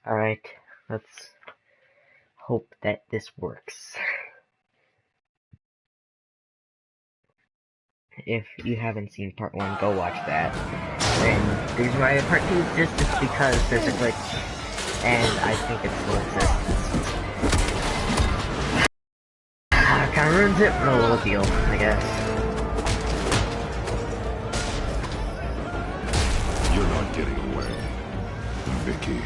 Alright, let's hope that this works. If you haven't seen part 1, go watch that. And the reason why part 2 exists is because there's a glitch, and I think it still exists. Kinda ruins it, but a little deal, I guess. You're not getting away, Vicky.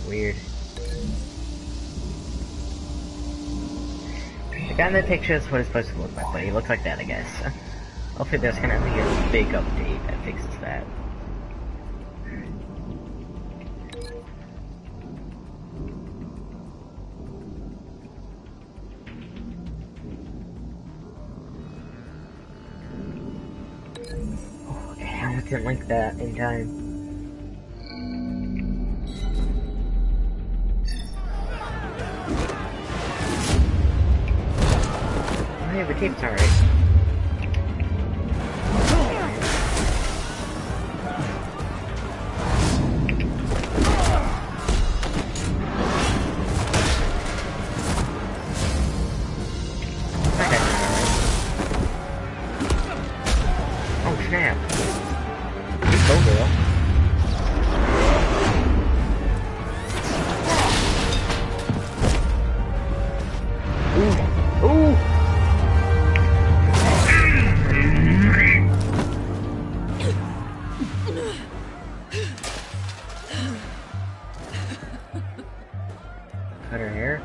Weird. The guy in the picture is what it's supposed to look like, but he looks like that, I guess. Hopefully there's gonna be a big update that fixes that. Oh, okay, I almost didn't like that in time. Oh yeah, the tape's alright. Oh snap. Go girl. Ooh. Ooh! Cut her hair.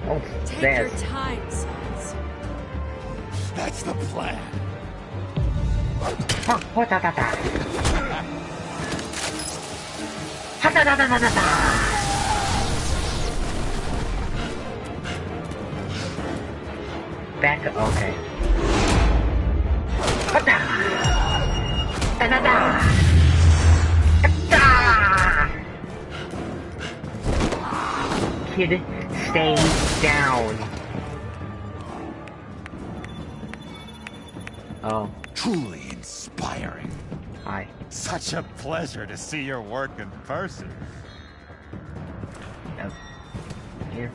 Oh, Take your Zaz. time, Sons. That's the plan. Oh, what da da da. Ha da da da da da da. Back up, okay. Ha da. Da da da. Da. Kid, stay down. Oh, Truly inspiring. hi. Such a pleasure to see your work in person. Yep. Here.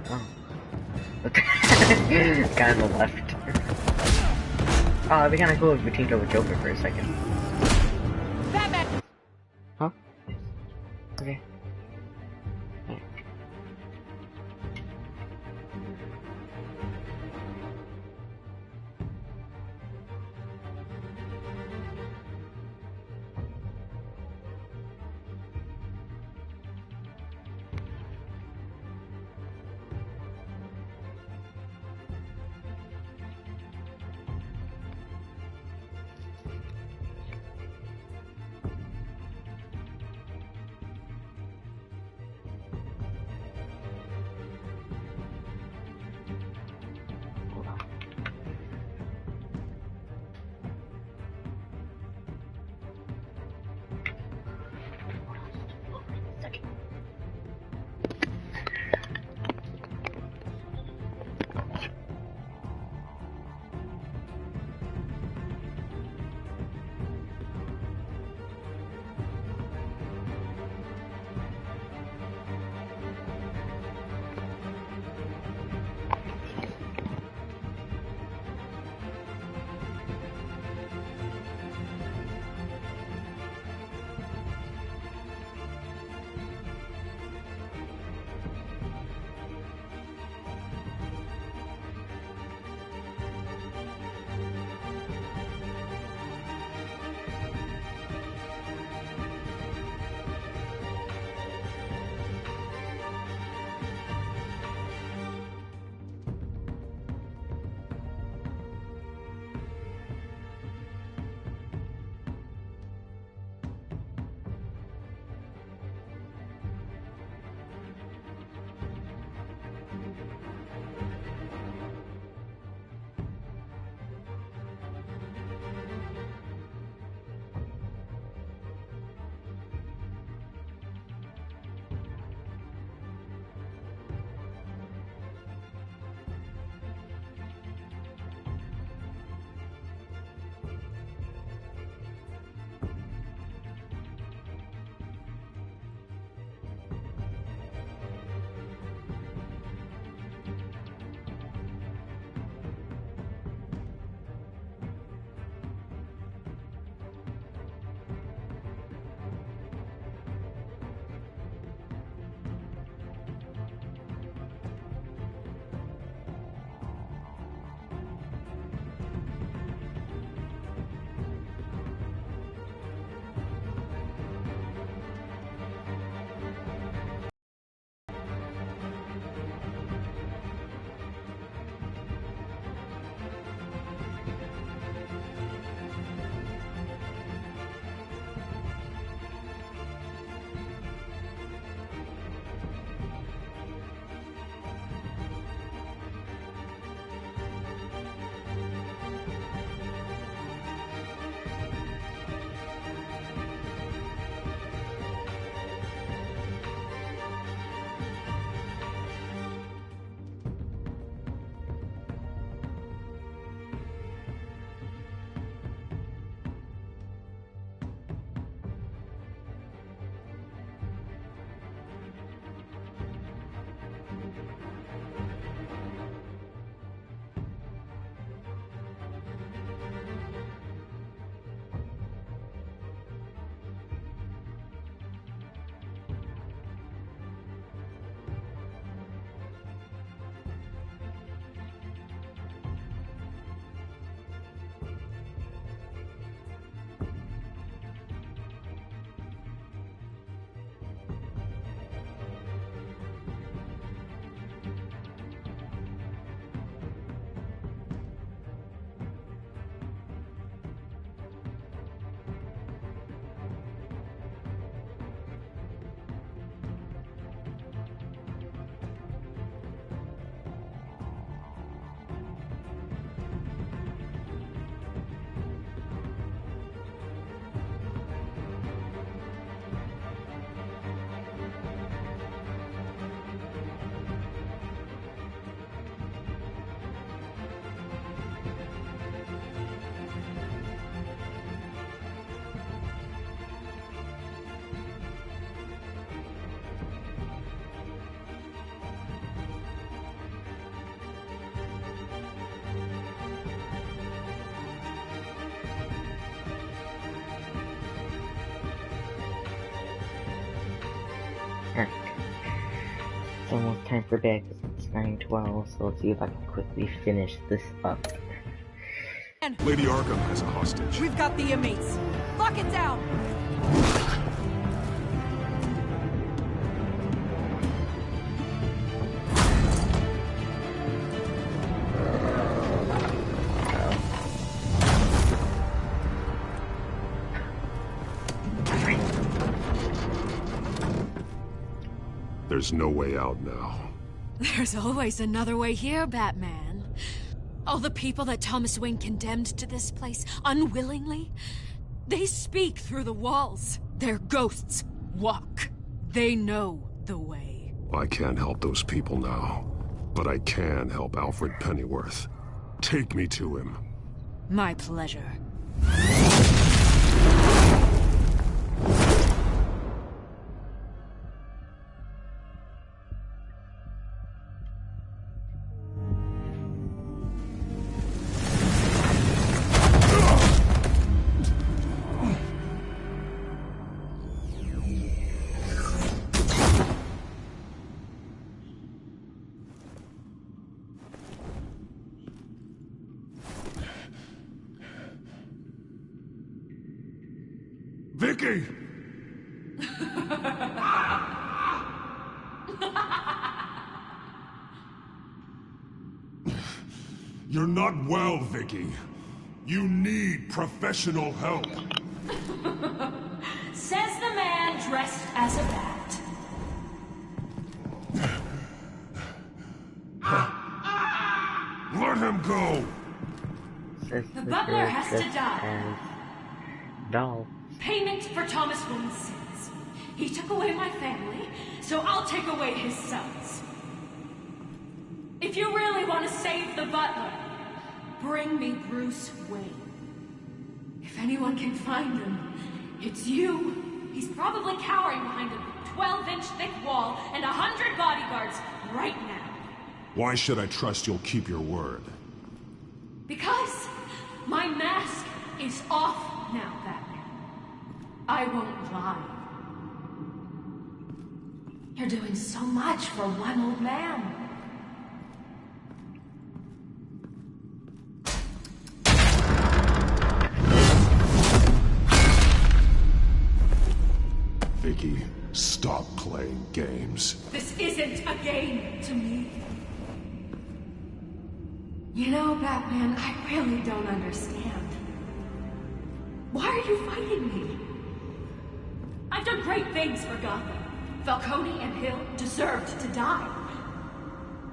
Oh. Guy on the left. Oh, it'd be kinda cool if we teamed up with Joker for a second. Batman! Huh? Okay. Alright. It's almost time for bed because it's 9:12, so let's see if I can quickly finish this up. Lady Arkham has a hostage. We've got the inmates. Lock it down. There's no way out now. There's always another way here, Batman. All the people that Thomas Wayne condemned to this place unwillingly, they speak through the walls. Their ghosts walk. They know the way. I can't help those people now, but I can help Alfred Pennyworth. Take me to him. My pleasure. Vicky! You're not well, Vicky. You need professional help. Says the man dressed as a bat. Let him go! The butler has to die. Doll. Payment for Thomas Wayne's sins. He took away my family, so I'll take away his sons. If you really want to save the butler, bring me Bruce Wayne. If anyone can find him, it's you. He's probably cowering behind a 12-inch thick wall and 100 bodyguards right now. Why should I trust you'll keep your word? Because my mask is off now, Batman. I won't lie. You're doing so much for one old man. Vicky, stop playing games. This isn't a game to me. You know, Batman, I really don't understand. Why are you fighting me? I've done great things for Gotham. Falcone and Hill deserved to die.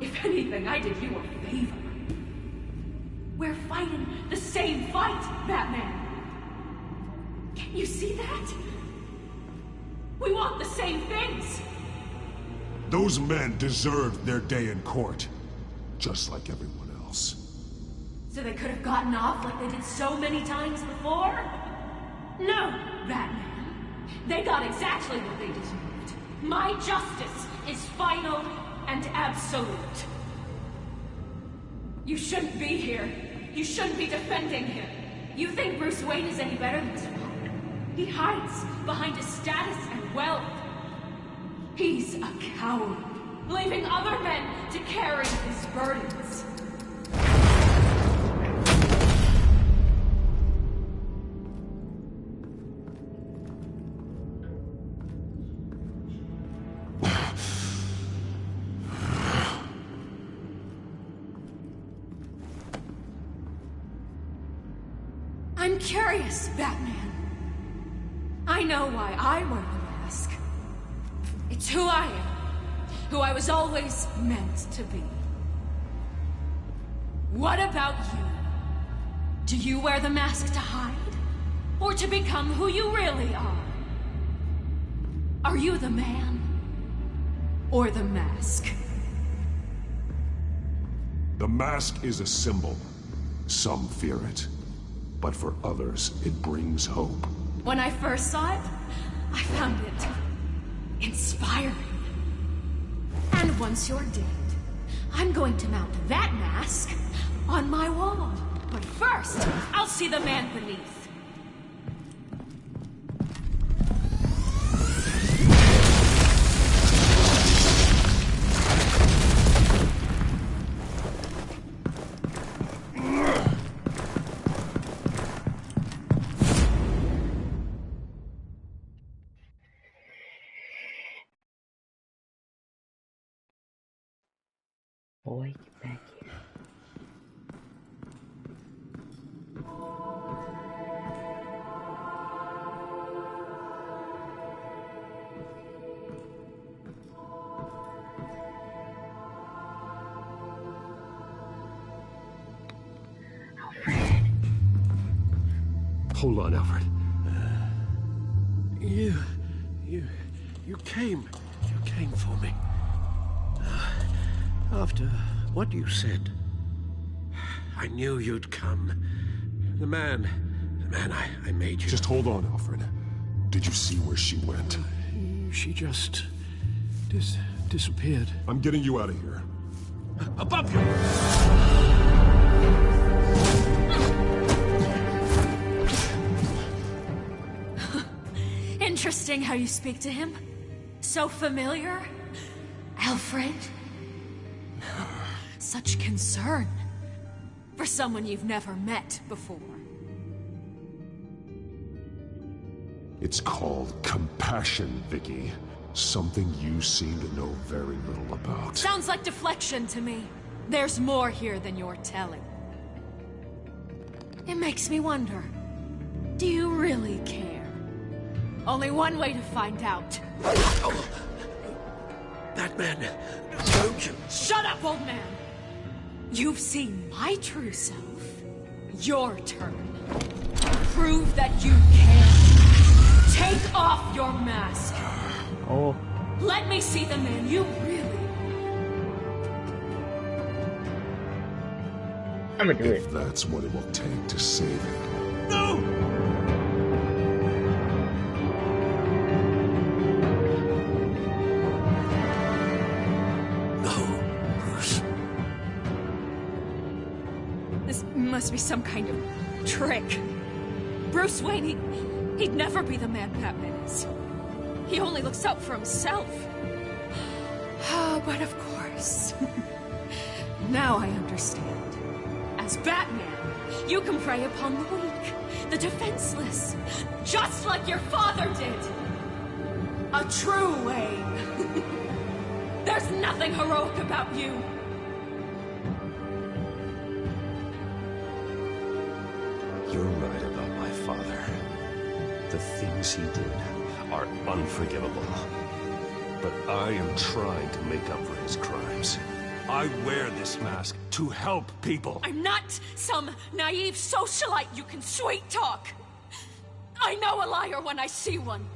If anything, I did you a favor. We're fighting the same fight, Batman. Can you see that? We want the same things. Those men deserved their day in court, just like everyone else. So they could have gotten off like they did so many times before? No, Batman. They got exactly what they deserved. My justice is final and absolute. You shouldn't be here. You shouldn't be defending him. You think Bruce Wayne is any better than his father? He hides behind his status and wealth. He's a coward, leaving other men to carry his burdens. I'm curious, Batman. I know why I wear the mask. It's who I am, who I was always meant to be. What about you? Do you wear the mask to hide? Or to become who you really are? Are you the man? Or the mask? The mask is a symbol. Some fear it. But for others, it brings hope. When I first saw it, I found it inspiring. And once you're dead, I'm going to mount that mask on my wall. But first, I'll see the man beneath. Boy, get back here. Hold on, Alfred. You came for me. After what you said, I knew you'd come. The man I made you. Just hold on, Alfred. Did you see where she went? She just disappeared. I'm getting you out of here. Above you! Interesting how you speak to him. So familiar. Alfred. Such concern. For someone you've never met before. It's called compassion, Vicky. Something you seem to know very little about. Sounds like deflection to me. There's more here than you're telling. It makes me wonder. Do you really care? Only one way to find out. Oh, that man, don't you? Shut up, old man! You've seen my true self. Your turn. Prove that you care. Take off your mask. Oh. Let me see the man you really... I'm gonna do If it. that's what it will take to save it. No! No, Bruce. This must be some kind of trick. Bruce Wayne, he'd never be the man Batman is. He only looks out for himself. Oh, but of course. Now I understand. As Batman, you can prey upon the weak, the defenseless, just like your father did. A true Wayne. There's nothing heroic about you. You're right about my father. The things he did are unforgivable. But I am trying to make up for his crimes. I wear this mask to help people. I'm not some naive socialite you can sweet talk. I know a liar when I see one.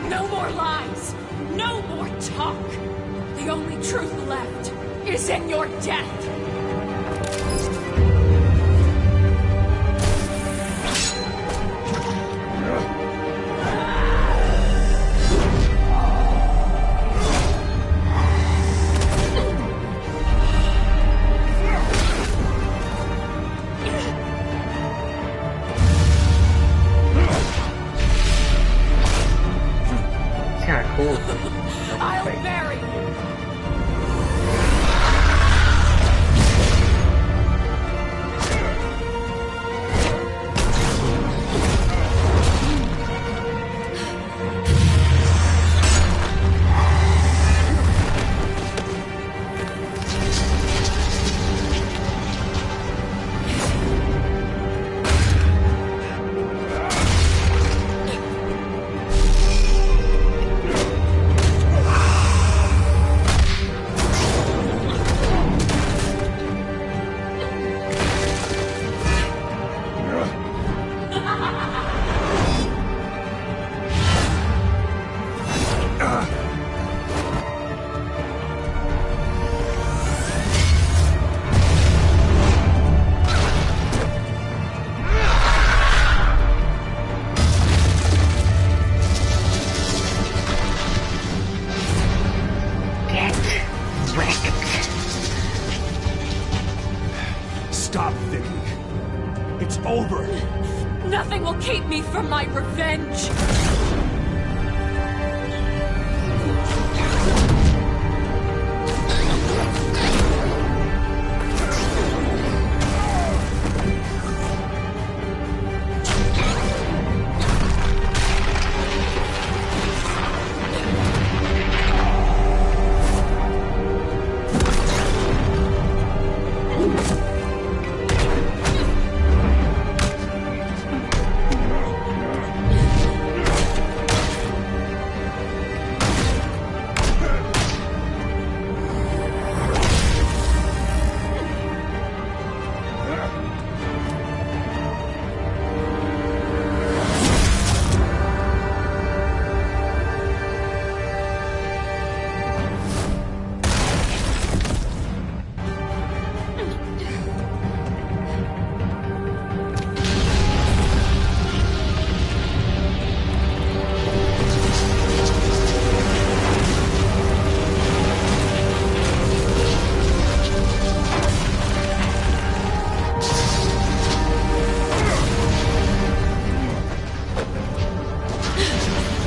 No more lies. No more talk. The only truth left is in your death. It's kinda cool. I'll bury you. Get wrecked. Stop, Vicky. It's over! Nothing will keep me from my revenge!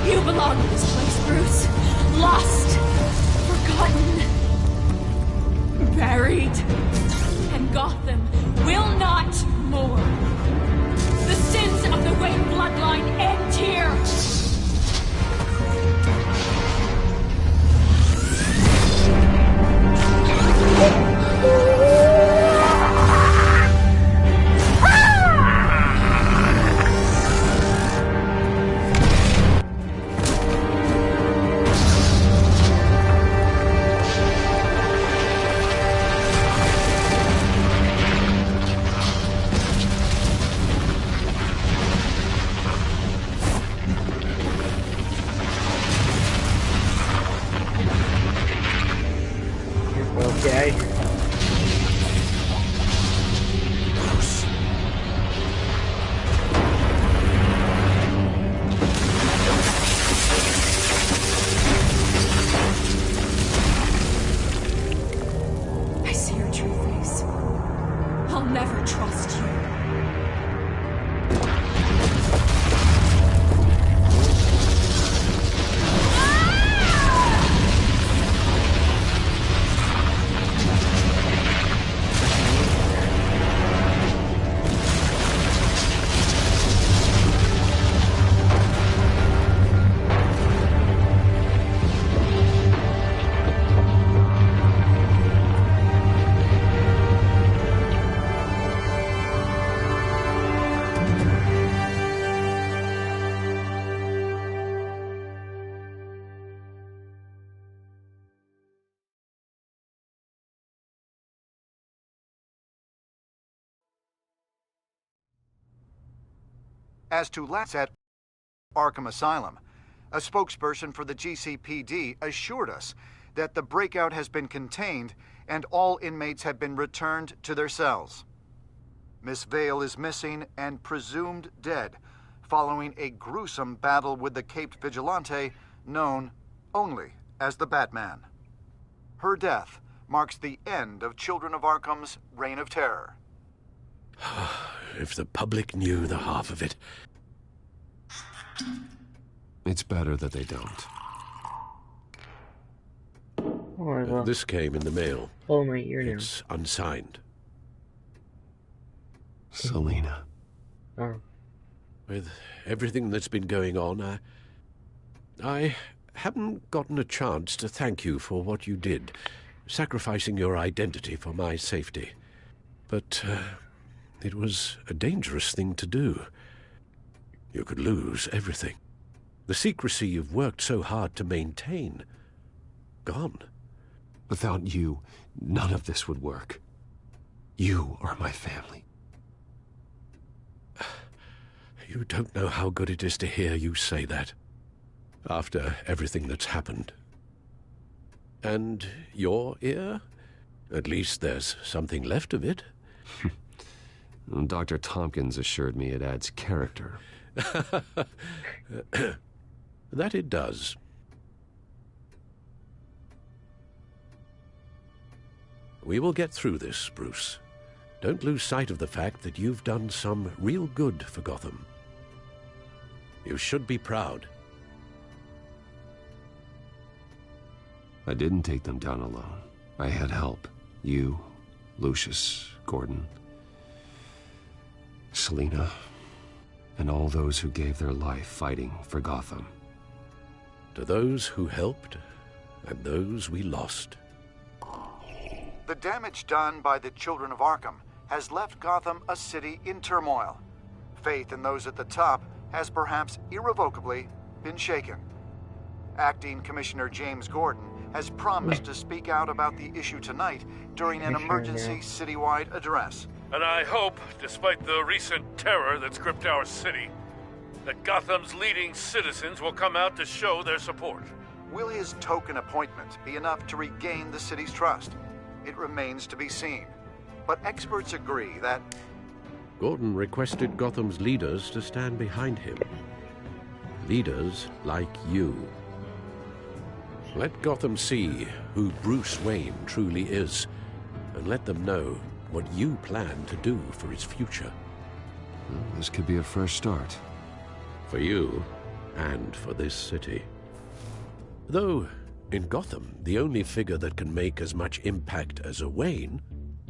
You belong in this place, Bruce. Lost, forgotten, buried. And Gotham will not mourn. The sins of the Wayne bloodline end here. Okay. I see your true face. I'll never trust you. As to last at Arkham Asylum, a spokesperson for the GCPD assured us that the breakout has been contained and all inmates have been returned to their cells. Miss Vale is missing and presumed dead following a gruesome battle with the caped vigilante known only as the Batman. Her death marks the end of Children of Arkham's reign of terror. If the public knew the half of it. It's better that they don't. Oh, well. This came in the mail. Oh, my ear now. It's unsigned. Selina. Oh. With everything that's been going on, I haven't gotten a chance to thank you for what you did, sacrificing your identity for my safety. But it was a dangerous thing to do. You could lose everything. The secrecy you've worked so hard to maintain. Gone. Without you, none of this would work. You are my family. You don't know how good it is to hear you say that. After everything that's happened. And your ear? At least there's something left of it. Dr. Tompkins assured me it adds character. That it does. We will get through this, Bruce. don't lose sight of the fact that you've done some real good for Gotham. You should be proud. I didn't take them down alone. I had help. You, Lucius, Gordon, Selina, and all those who gave their life fighting for Gotham. To those who helped, and those we lost. The damage done by the children of Arkham has left Gotham a city in turmoil. Faith in those at the top has perhaps irrevocably been shaken. Acting Commissioner James Gordon has promised to speak out about the issue tonight during an emergency citywide address. And I hope, despite the recent terror that's gripped our city, that Gotham's leading citizens will come out to show their support. Will his token appointment be enough to regain the city's trust? It remains to be seen. But experts agree that Gordon requested Gotham's leaders to stand behind him. Leaders like you. Let Gotham see who Bruce Wayne truly is, and let them know what you plan to do for its future. Well, this could be a fresh start. For you, and for this city. Though, in Gotham, the only figure that can make as much impact as a Wayne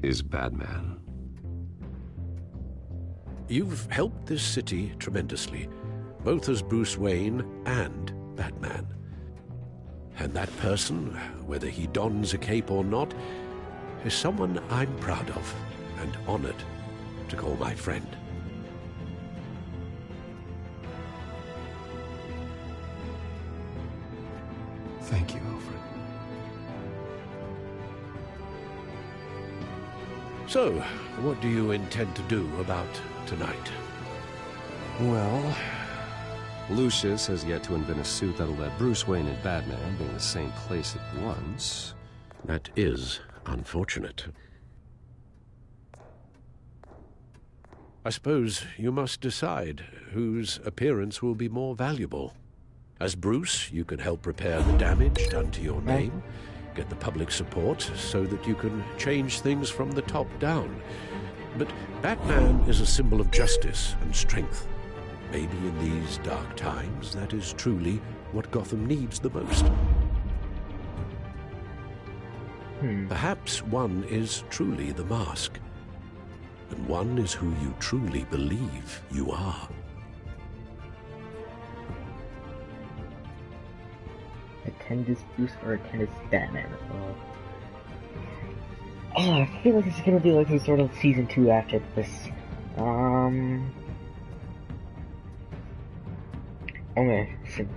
is Batman. You've helped this city tremendously, both as Bruce Wayne and Batman. And that person, whether he dons a cape or not, is someone I'm proud of and honored to call my friend. Thank you, Alfred. So, what do you intend to do about tonight? Well, Lucius has yet to invent a suit that'll let Bruce Wayne and Batman be in the same place at once. That is unfortunate. I suppose you must decide whose appearance will be more valuable. As Bruce, you can help repair the damage done to your name, get the public support so that you can change things from the top down. But Batman is a symbol of justice and strength. Maybe in these dark times, that is truly what Gotham needs the most. Perhaps one is truly the mask, and one is who you truly believe you are. Attend this Bruce or attend this Batman. Oh, I feel like it's gonna be like some sort of season 2 after this. I'm gonna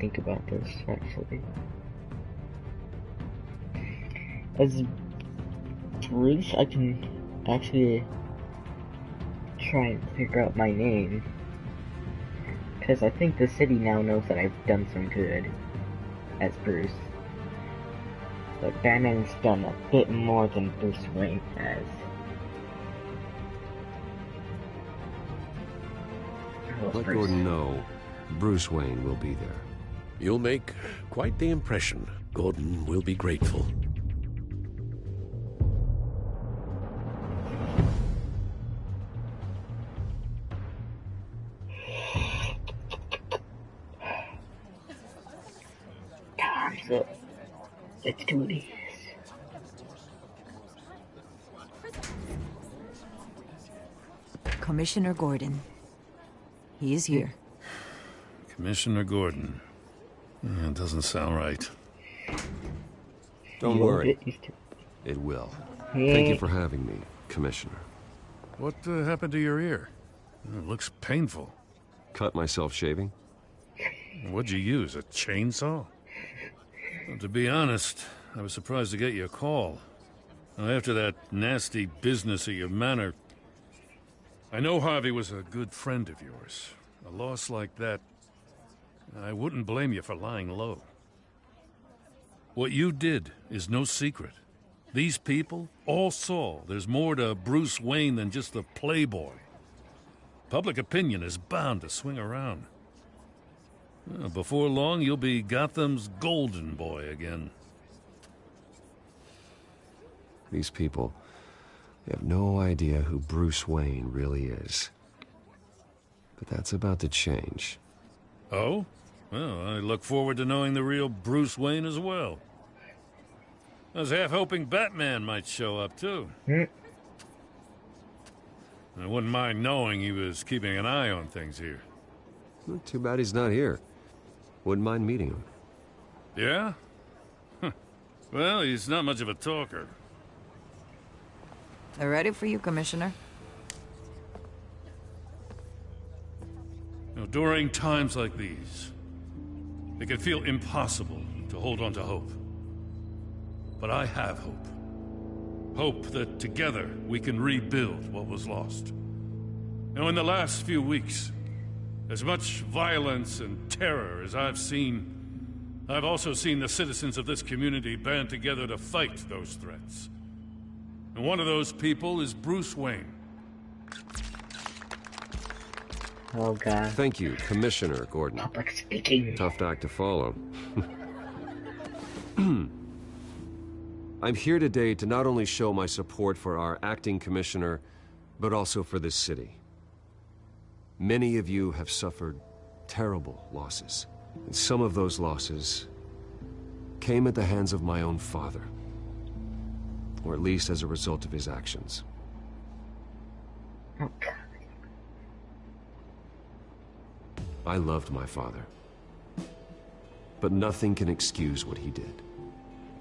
think about this, actually. As Bruce, I can actually try and figure out my name. Because I think the city now knows that I've done some good as Bruce. But Batman's done a bit more than Bruce Wayne has. Let Gordon know Bruce Wayne will be there. You'll make quite the impression. Gordon will be grateful. Time's up. Let's do this. Commissioner Gordon. He is here. Commissioner Gordon. It doesn't sound right. Don't worry. It will. Thank you for having me, Commissioner. What happened to your ear? It looks painful. Cut myself shaving? What'd you use, a chainsaw? Well, to be honest, I was surprised to get your call. Now, after that nasty business at your manor, I know Harvey was a good friend of yours. A loss like that, I wouldn't blame you for lying low. What you did is no secret. These people all saw there's more to Bruce Wayne than just the playboy. Public opinion is bound to swing around. Before long, you'll be Gotham's golden boy again. These people, You have no idea who Bruce Wayne really is. But that's about to change. Oh? Well, I look forward to knowing the real Bruce Wayne as well. I was half hoping Batman might show up, too. I wouldn't mind knowing he was keeping an eye on things here. Well, too bad he's not here. Wouldn't mind meeting him. Yeah? Well, he's not much of a talker. They're ready for you, Commissioner. You know, during times like these, it can feel impossible to hold on to hope. But I have hope. Hope that together we can rebuild what was lost. Now, in the last few weeks, as much violence and terror as I've seen, I've also seen the citizens of this community band together to fight those threats. And one of those people is Bruce Wayne. Oh god. Thank you, Commissioner Gordon. Public speaking. Tough act to follow. I'm here today to not only show my support for our acting commissioner, but also for this city. Many of you have suffered terrible losses. And some of those losses came at the hands of my own father. Or at least as a result of his actions. Oh god. I loved my father. But nothing can excuse what he did.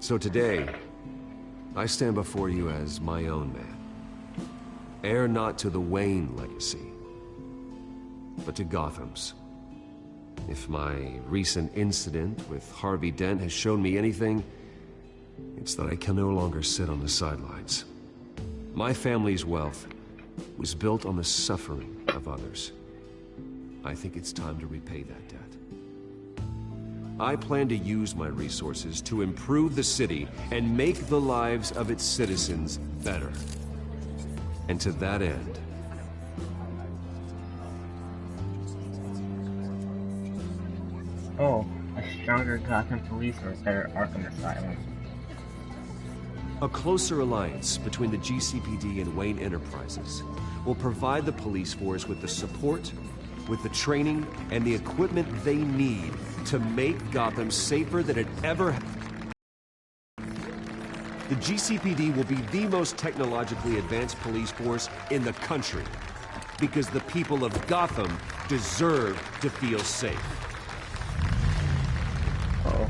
So today, I stand before you as my own man. Heir not to the Wayne legacy, but to Gotham's. If my recent incident with Harvey Dent has shown me anything, it's that I can no longer sit on the sidelines. My family's wealth was built on the suffering of others. I think it's time to repay that debt. I plan to use my resources to improve the city and make the lives of its citizens better. And to that end, Oh, a stronger Gotham police or a better Arkham Asylum? a closer alliance between the GCPD and Wayne Enterprises will provide the police force with the support, with the training, and the equipment they need to make Gotham safer than it ever has. The GCPD will be the most technologically advanced police force in the country because the people of Gotham deserve to feel safe. Oh.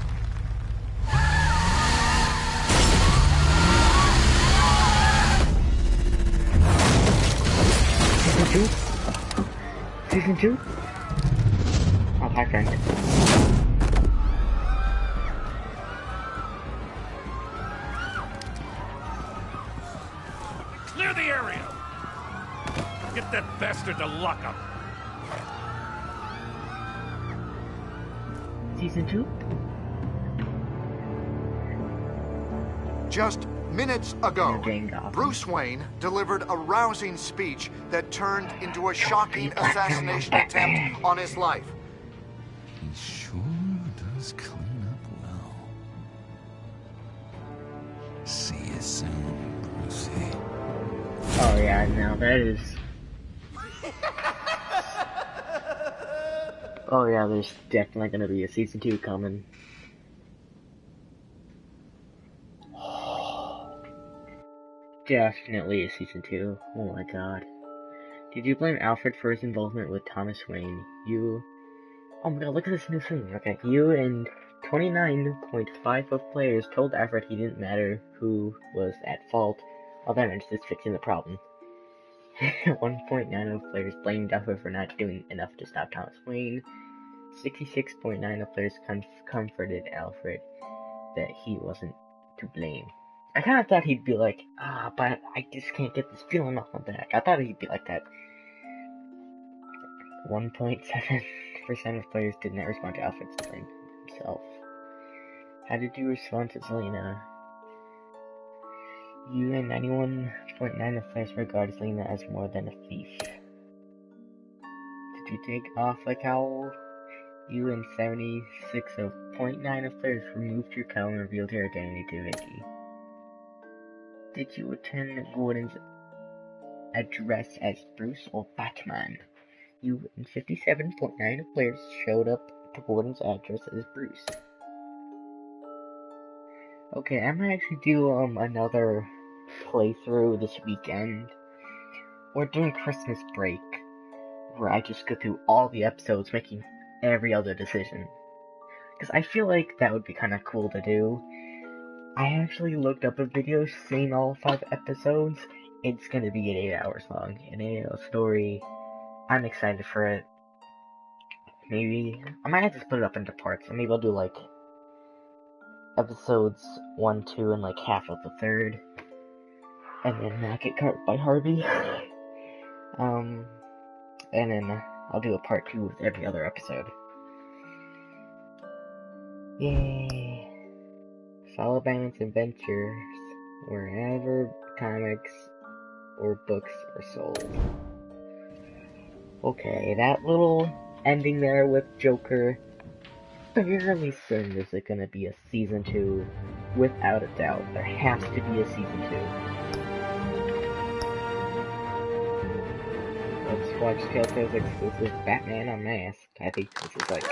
Season 2? Oh, hi, friend. Clear the area! Get that bastard to lock up! Season 2? Just minutes ago, Jane Gotham. Bruce Wayne delivered a rousing speech that turned into a shocking assassination attempt on his life. He sure does clean up well. See you soon, Brucey. Oh yeah, now that is... Oh yeah, there's definitely gonna be a season 2 coming. Definitely a season 2. Oh my god. Did you blame Alfred for his involvement with Thomas Wayne? You... Oh my god, look at this new thing. Okay, you and 29.5 of players told Alfred he didn't matter who was at fault. All that meant is fixing the problem. 1.9 of players blamed Alfred for not doing enough to stop Thomas Wayne. 66.9 of players comforted Alfred that he wasn't to blame. I kind of thought he'd be like, but I just can't get this feeling off my back. I thought he'd be like that. 1.7% of players did not respond to Alfred's claim himself. How did you respond to Selena? You and 91.9 of players regard Selena as more than a thief. Did you take off like Howl? You and 76.9 of players removed your cowl and revealed your identity to Vicky. Did you attend Gordon's address as Bruce or Batman. You and 57.9 of players showed up to Gordon's address as Bruce. Okay, I might actually do another playthrough this weekend, or during Christmas break, where I just go through all the episodes, making every other decision. Because I feel like that would be kind of cool to do. I actually looked up a video saying all 5 episodes. It's gonna be 8 hours long, an 8-hour story. I'm excited for it. Maybe I might have to split it up into parts, and maybe I'll do like episodes 1, 2, and like half of the 3rd, and then not get caught by Harvey. And then I'll do a part 2 with every other episode. Yay! Follow Batman's adventures wherever comics or books are sold. Okay, that little ending there with Joker fairly certain there's gonna be a season 2, without a doubt. There has to be a season 2. Let's watch Telltale's exclusive Batman Unmasked. I think this is like...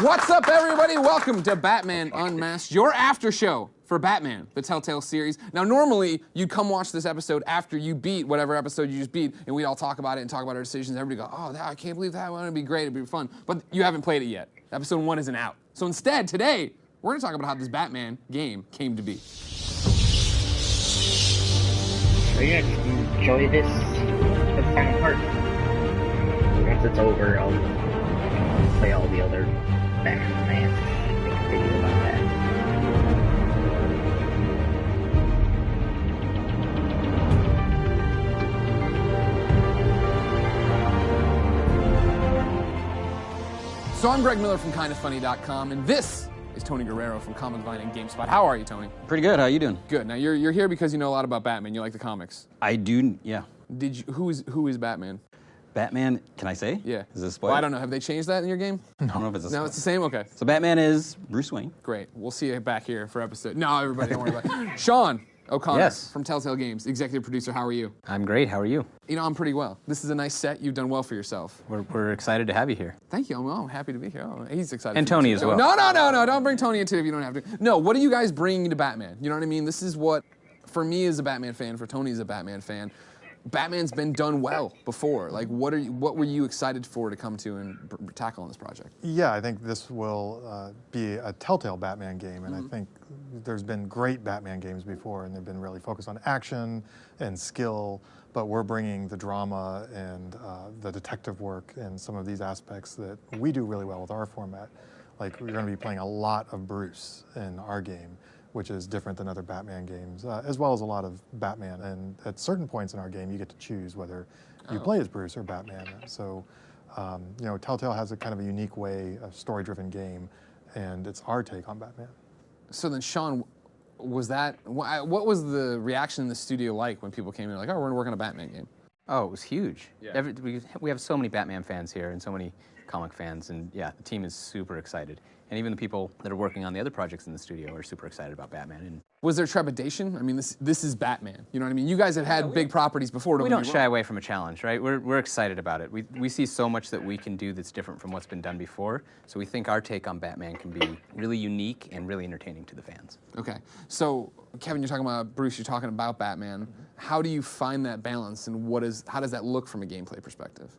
What's up, everybody? Welcome to Batman Unmasked, your after show for Batman, the Telltale series. Now, normally, you'd come watch this episode after you beat whatever episode you just beat, and we'd all talk about it and talk about our decisions. Everybody go, oh, I can't believe that one. It'd be great. It'd be fun. But you haven't played it yet. Episode 1 isn't out. So instead, today, we're going to talk about how this Batman game came to be. Are you going to enjoy this, the final part? Once it's over, I'll play all the other Batman Unmasked and make a video about that. So I'm Greg Miller from KindofFunny.com, and this is Tony Guerrero from Comic Vine and GameSpot. How are you, Tony? Pretty good. How you doing? Good. Now you're here because you know a lot about Batman. You like the comics. I do. Yeah. Did you? Who is Batman? Batman. Can I say? Yeah. Is this a spoiler? Well, I don't know. Have they changed that in your game? I don't know if it's a spoiler. No, it's the same. Okay. So Batman is Bruce Wayne. Great. We'll see you back here for episode. No, everybody, don't worry about it. Sean O'Connor Yes. from Telltale Games, executive producer. How are you? I'm great. How are you? You know, I'm pretty well. This is a nice set. You've done well for yourself. We're excited to have you here. Thank you. I'm happy to be here. Oh, he's excited. And Tony as well. No. Don't bring Tony into it if you don't have to. No, what are you guys bringing to Batman? You know what I mean? This is what, for me as a Batman fan, for Tony as a Batman fan, Batman's been done well before. Like, what were you excited for to come to and tackle on this project? Yeah, I think this will be a Telltale Batman game, and I think there's been great Batman games before, and they've been really focused on action and skill, but we're bringing the drama and the detective work and some of these aspects that we do really well with our format. Like, we're going to be playing a lot of Bruce in our game, which is different than other Batman games, as well as a lot of Batman. And at certain points in our game, you get to choose whether you play as Bruce or Batman. So, you know, Telltale has a kind of a unique way, a story-driven game, and it's our take on Batman. So then, Sean, what was the reaction in the studio like when people came in like, oh, we're going to work on a Batman game? Oh, it was huge. Yeah. We have so many Batman fans here and so many comic fans, and yeah, the team is super excited. And even the people that are working on the other projects in the studio are super excited about Batman. And was there trepidation? I mean, this is Batman. You know what I mean? You guys have had big properties before. We don't shy away from a challenge, right? We're excited about it. We see so much that we can do that's different from what's been done before. So we think our take on Batman can be really unique and really entertaining to the fans. Okay. So, Kevin, you're talking about Bruce, you're talking about Batman. How do you find that balance, and how does that look from a gameplay perspective?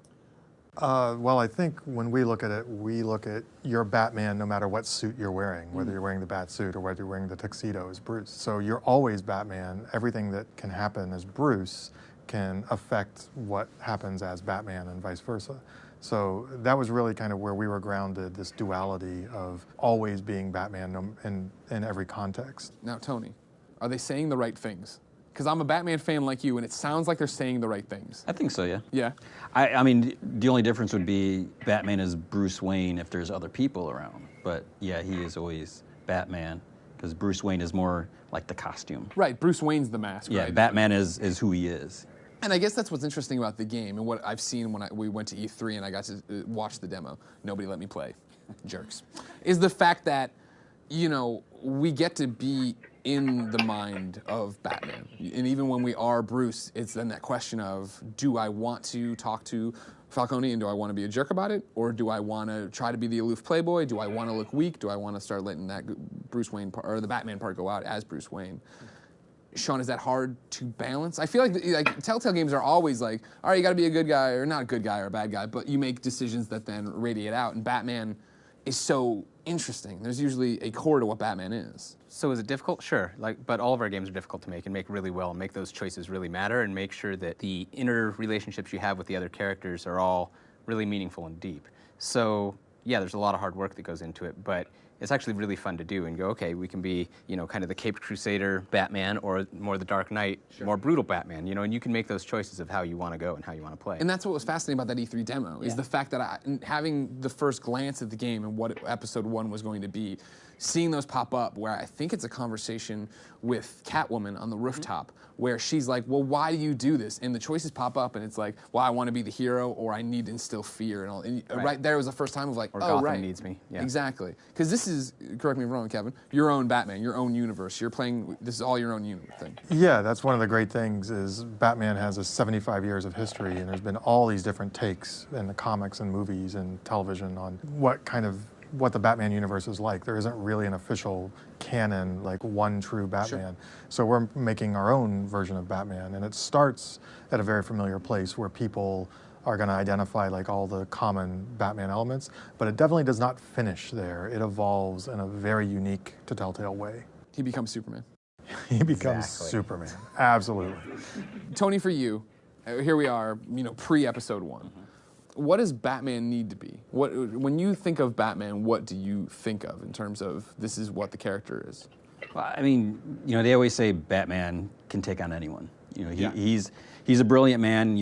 Well, I think when we look at it, we look at your Batman no matter what suit you're wearing, whether you're wearing the bat suit or whether you're wearing the tuxedo as Bruce. So you're always Batman. Everything that can happen as Bruce can affect what happens as Batman and vice versa. So that was really kind of where we were grounded, this duality of always being Batman in every context. Now, Tony, are they saying the right things? Because I'm a Batman fan like you, and it sounds like they're saying the right things. I think so, yeah. Yeah? I mean, the only difference would be Batman is Bruce Wayne if there's other people around. But yeah, he is always Batman, because Bruce Wayne is more like the costume. Right, Bruce Wayne's the mask, yeah, right? Batman is who he is. And I guess that's what's interesting about the game, and what I've seen when we went to E3 and I got to watch the demo. Nobody let me play. Jerks. Is the fact that, you know, we get to be in the mind of Batman. And even when we are Bruce, it's then that question of, do I want to talk to Falcone and do I want to be a jerk about it? Or do I want to try to be the aloof playboy? Do I want to look weak? Do I want to start letting that Bruce Wayne part, or the Batman part go out as Bruce Wayne? Sean, is that hard to balance? I feel like Telltale games are always like, all right, you got to be a good guy, or not a good guy or a bad guy, but you make decisions that then radiate out. And Batman is so interesting. There's usually a core to what Batman is. So is it difficult? Sure. But all of our games are difficult to make and make really well, and make those choices really matter, and make sure that the inner relationships you have with the other characters are all really meaningful and deep. So yeah, there's a lot of hard work that goes into it, but it's actually really fun to do and go, okay, we can be, kind of the Caped Crusader Batman, or more the Dark Knight, more brutal Batman, and you can make those choices of how you want to go and how you want to play. And that's what was fascinating about that E3 demo, is the fact that having the first glance at the game and what episode 1 was going to be, seeing those pop up, where I think it's a conversation with Catwoman on the rooftop, where she's like, well, why do you do this? And the choices pop up, and it's like, well, I want to be the hero, or I need to instill fear. And all. And right there was the first time of like, or oh, Gotham right. needs me. Yeah. Exactly. Because this is, correct me if I'm wrong, Kevin, your own Batman, your own universe. You're playing, this is all your own thing. Yeah, that's one of the great things is Batman has a 75 years of history, and there's been all these different takes in the comics and movies and television on what the Batman universe is like. There isn't really an official canon, like one true Batman. Sure. So we're making our own version of Batman, and it starts at a very familiar place where people are going to identify like all the common Batman elements, but it definitely does not finish there. It evolves in a very unique to Telltale way. He becomes Superman. He becomes Superman, absolutely. Tony, for you, here we are, pre-episode 1. What does Batman need to be? When you think of Batman, what do you think of in terms of this is what the character is? Well, I mean, they always say Batman can take on anyone. He's a brilliant man.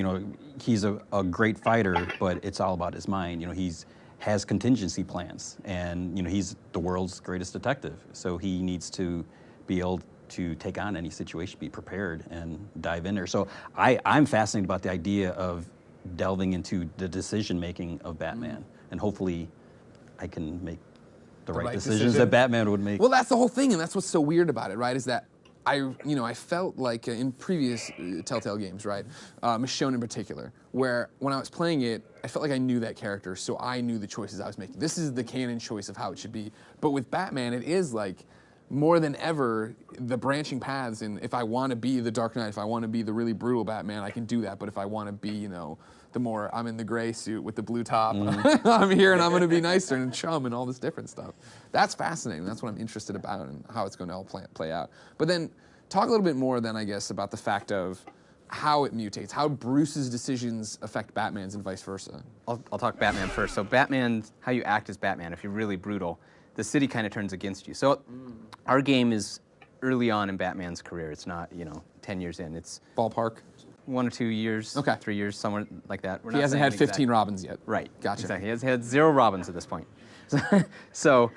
He's a great fighter, but it's all about his mind. He's has contingency plans, and he's the world's greatest detective. So he needs to be able to take on any situation, be prepared, and dive in there. So I'm fascinated about the idea of delving into the decision-making of Batman, and hopefully I can make the right decisions that Batman would make. Well, that's the whole thing, and that's what's so weird about it, right, is that I felt like in previous Telltale games, right, Michonne in particular, where when I was playing it, I felt like I knew that character, so I knew the choices I was making. This is the canon choice of how it should be. But with Batman, it is like, more than ever, the branching paths, and if I want to be the Dark Knight, if I want to be the really brutal Batman, I can do that. But if I want to be, the more, I'm in the gray suit with the blue top, I'm here and I'm going to be nicer and chum and all this different stuff. That's fascinating. That's what I'm interested about and how it's going to all play out. But then talk a little bit more then, I guess, about the fact of how it mutates, how Bruce's decisions affect Batman's and vice versa. I'll talk Batman first. So Batman, how you act as Batman, if you're really brutal, the city kind of turns against you. So our game is early on in Batman's career. It's not, 10 years in. It's ballpark 1 or 2 years, okay, 3 years, somewhere like that. He hasn't had 15 Robins yet. Right. Gotcha. Exactly. He has had 0 Robins at this point. So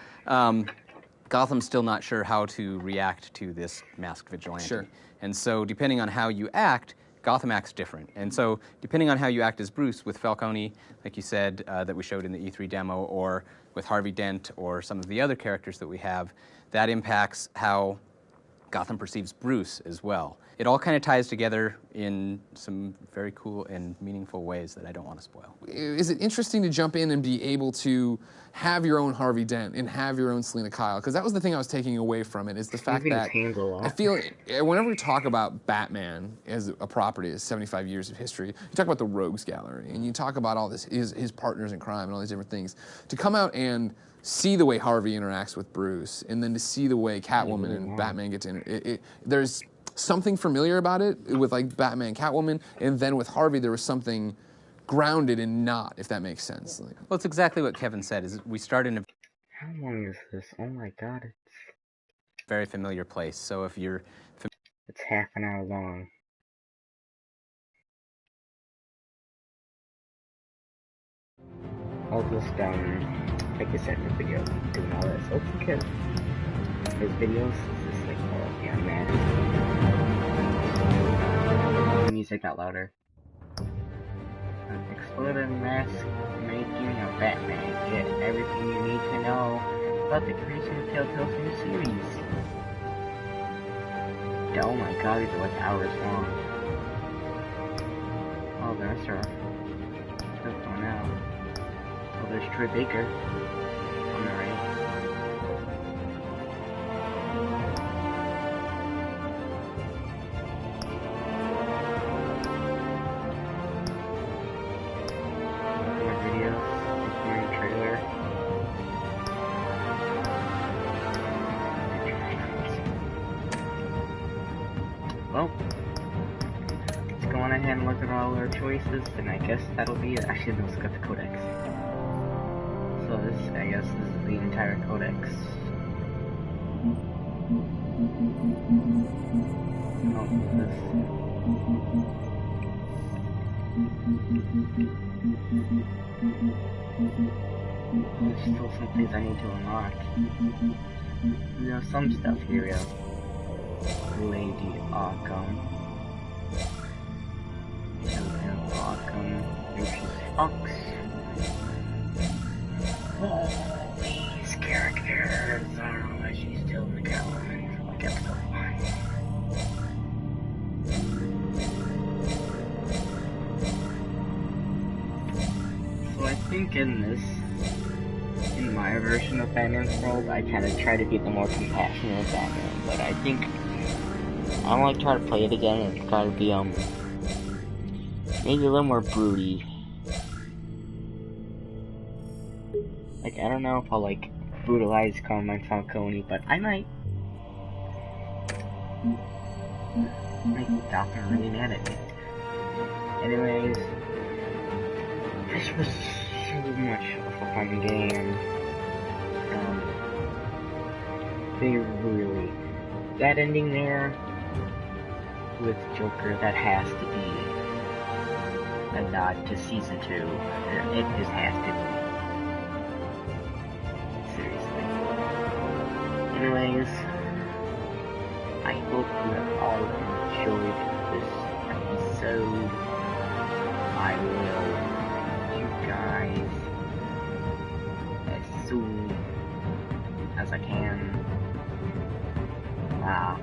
Gotham's still not sure how to react to this masked vigilante. Sure. And so depending on how you act, Gotham acts different. And so depending on how you act as Bruce, with Falcone, like you said, that we showed in the E3 demo, or with Harvey Dent, or some of the other characters that we have, that impacts how Gotham perceives Bruce as well. It all kind of ties together in some very cool and meaningful ways that I don't want to spoil. Is it interesting to jump in and be able to have your own Harvey Dent and have your own Selena Kyle? Because that was the thing I was taking away from it, is the fact that I feel whenever we talk about Batman as a property, as 75 years of history, you talk about the Rogues Gallery, and you talk about all this, his partners in crime and all these different things. To come out and see the way Harvey interacts with Bruce, and then to see the way Catwoman and Batman get to there's something familiar about it with like Batman, Catwoman, and then with Harvey there was something grounded and not, if that makes sense. Well, it's exactly what Kevin said, is we start in a How long is this? Oh my god, it's very familiar place. So if you're it's half an hour long. I'll just like I said in the video, doing all this. Let's look at his videos. It's just like, oh yeah, man. The music got louder. Explore the mask making of Batman. Get everything you need to know about the creation of Telltale's new series. Oh my god, these are like hours long. Oh, the restaurant. What's going out? Oh, there's Troy Baker. On the right. More videos. More trailer. Well, let's go on ahead and look at all our choices, and I guess that'll be it. Actually, let's look at the codex. So this, I guess, this is the entire codex. Oh, this. There's still some things I need to unlock. There's some stuff here, yeah. Lady Arkham. Telltale Arkham. Lucius Fox. Oh, these characters. I don't know why she's still in the gallery for like episode 1. So I think in my version of Batman's world, I kind of try to be the more compassionate Batman, but I think I don't like try to play it again. It's gotta be maybe a little more broody. Like, I don't know if I'll like brutalize Carmine Falcone, but I might. Like, Gotham really mad at me. Anyways, this was so much of a fun game. They really, that ending there with Joker, that has to be a nod to season 2. It just has to be. Seriously. Anyways, I hope you all enjoyed this episode. I will see you guys as soon as I can. Wow.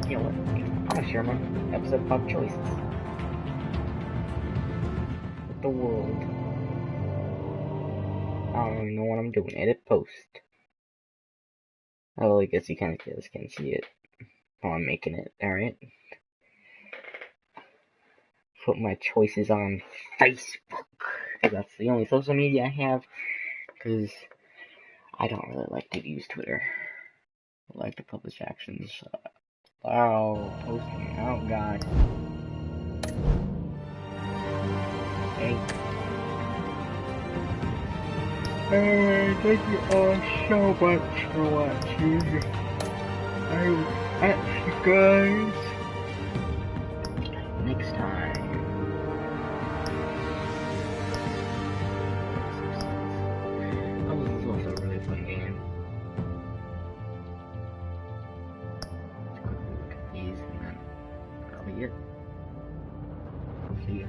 You know what? I'll share my episode about choices with the world. I don't even know what I'm doing. Edit post. Oh, I guess you kind of just can see it while I'm making it. Alright. Put my choices on Facebook. Because that's the only social media I have. Because I don't really like to use Twitter. I like to publish actions. Oh, posting. Oh, God. Okay. Alright, thank you all so much for watching. I will catch you guys next time. That was also a really fun game. Let's quickly look at these and then that'll be it. See ya.